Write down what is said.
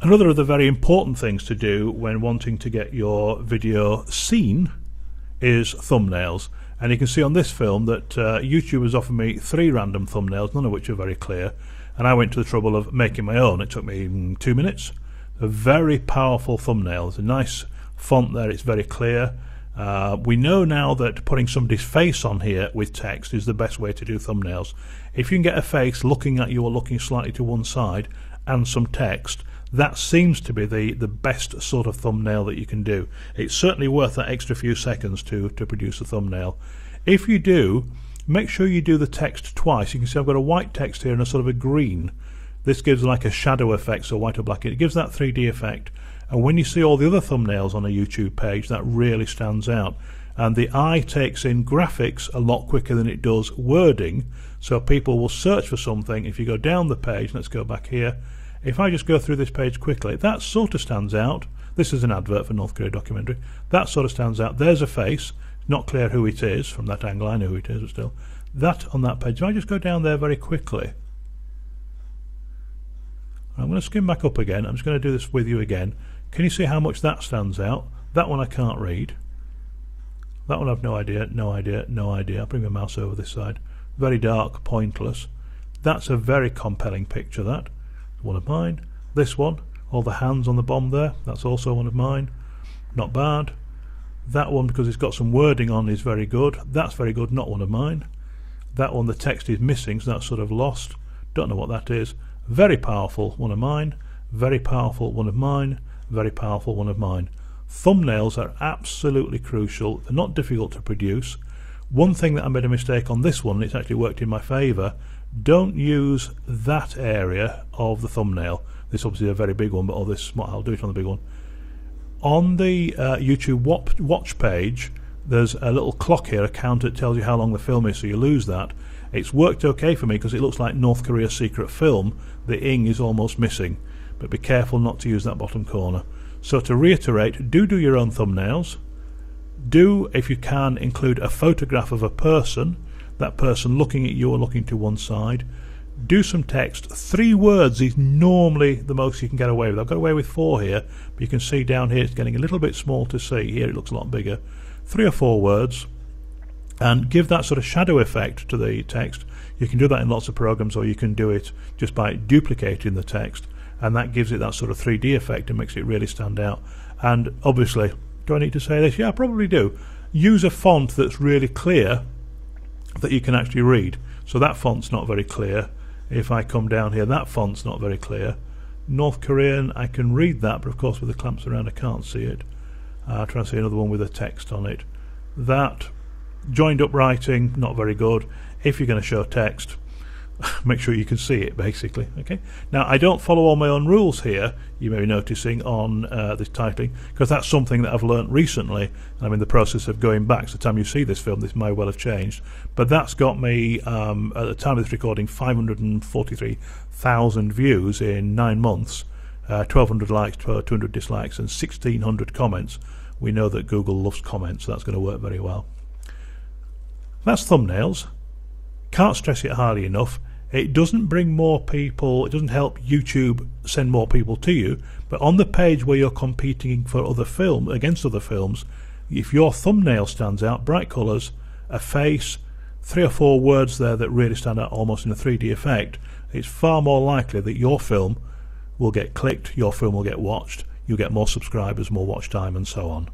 Another of the very important things to do when wanting to get your video seen is thumbnails. And you can see on this film that YouTube has offered me 3 random thumbnails, none of which are very clear, and I went to the trouble of making my own. It took me 2 minutes. A very powerful thumbnail. There's a nice font there, it's very clear. We know now that putting somebody's face on here with text is the best way to do thumbnails. If you can get a face looking at you or looking slightly to one side and some text, that seems to be the best sort of thumbnail that you can do. It's certainly worth that extra few seconds to produce a thumbnail. If you do, make sure you do the text twice. You can see I've got a white text here and a sort of a green. This gives like a shadow effect, so white or black. It gives that 3D effect. And when you see all the other thumbnails on a YouTube page, that really stands out. And the eye takes in graphics a lot quicker than it does wording, so people will search for something. If you go down the page, let's go back here. If I just go through this page quickly, that sort of stands out. This is an advert for North Korea documentary. That sort of stands out. There's a face. Not clear who it is from that angle. I know who it is, but still. That on that page. If I just go down there very quickly, I'm going to skim back up again. I'm just going to do this with you again. Can you see how much that stands out? That one I can't read. That one I've no idea, no idea, no idea. I'll bring my mouse over this side. Very dark, pointless. That's a very compelling picture, that. One of mine. This one, all the hands on the bomb there, that's also one of mine. Not bad. That one, because it's got some wording on, is very good. That's very good, not one of mine. That one, the text is missing, so that's sort of lost. Don't know what that is. Very powerful, one of mine. Very powerful, one of mine. Very powerful, one of mine. Thumbnails are absolutely crucial. They're not difficult to produce. One thing that I made a mistake on this one, and it's actually worked in my favour, don't use that area of the thumbnail. This obviously is a very big one, but I'll do it on the big one. On the YouTube watch page, there's a little clock here, a counter that tells you how long the film is, so you lose that. It's worked okay for me because it looks like North Korea's secret film. The ing is almost missing, but be careful not to use that bottom corner. So to reiterate, do your own thumbnails. Do, if you can, include a photograph of a person, that person looking at you or looking to one side. Do some text. 3 words is normally the most you can get away with. I've got away with 4 here, but you can see down here it's getting a little bit small to see. Here it looks a lot bigger. 3 or 4 words, and give that sort of shadow effect to the text. You can do that in lots of programs, or you can do it just by duplicating the text, and that gives it that sort of 3D effect and makes it really stand out. And obviously, do I need to say this? Yeah, I probably do. Use a font that's really clear that you can actually read. So that font's not very clear. If I come down here, that font's not very clear. North Korean, I can read that, but of course with the clamps around I can't see it. I'll try and see another one with a text on it. That joined up writing, not very good. If you're going to show text, make sure you can see it, basically. Okay. Now, I don't follow all my own rules here, you may be noticing, on this titling, because that's something that I've learnt recently, and I'm in the process of going back. So the time you see this film, this may well have changed. But that's got me, at the time of this recording, 543,000 views in 9 months, 1,200 likes, 200 dislikes, and 1,600 comments. We know that Google loves comments, so that's going to work very well. That's thumbnails. Can't stress it highly enough. It doesn't bring more people, it doesn't help YouTube send more people to you, but on the page where you're competing for against other films, if your thumbnail stands out, bright colours, a face, 3 or 4 words there that really stand out almost in a 3D effect, it's far more likely that your film will get clicked, your film will get watched, you'll get more subscribers, more watch time, and so on.